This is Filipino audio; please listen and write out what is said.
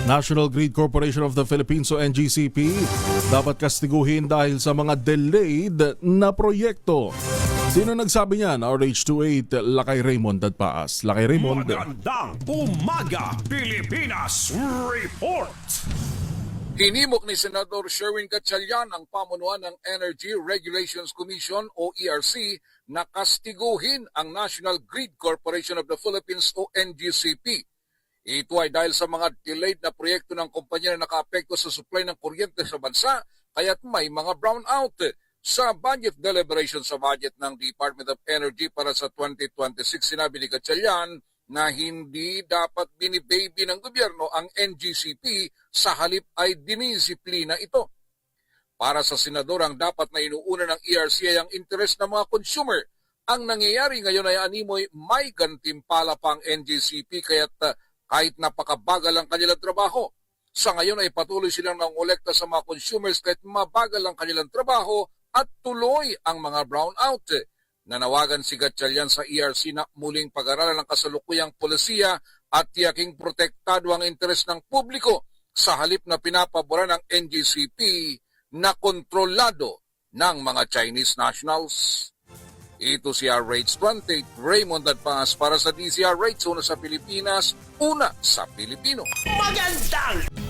National Grid Corporation of the Philippines o NGCP dapat kastiguhin dahil sa mga delayed na proyekto. Sino nagsabi niyan? RH28 Lakay Raymond Dadpaas. Lakay Raymond. Magandang umaga, Pilipinas Report! Hinimok ni Senador Sherwin Gatchalian ang pamunuan ng Energy Regulations Commission o ERC na kastiguhin ang National Grid Corporation of the Philippines o NGCP. Ito ay dahil sa mga delayed na proyekto ng kumpanya na nakaapekto sa supply ng kuryente sa bansa, kaya't may mga brownout. Sa budget deliberation sa budget ng Department of Energy para sa 2026, sinabi ni Gatchalian na hindi dapat binibaby ng gobyerno ang NGCP, sa halip ay dinisiplina ito. Para sa senador, ang dapat na inuuna ng ERC ay ang interes ng mga consumer. Ang nangyayari ngayon ay animoy may gantimpala pa ang NGCP kaya't kahit napakabagal ang kanilang trabaho. Sa ngayon ay patuloy silang nangolekta sa mga consumers kahit mabagal ang kanilang trabaho at tuloy ang mga brownout. Nanawagan si Gatchalian sa ERC na muling pag-aralan ng kasalukuyang polisiya at tiyaking protektado ang interes ng publiko sa halip na pinapaboran ng NGCP na kontrolado ng mga Chinese nationals. Ito si RH28 Raymond Dadpaas para sa DZRH, una sa Pilipinas, una sa Pilipino. Magandang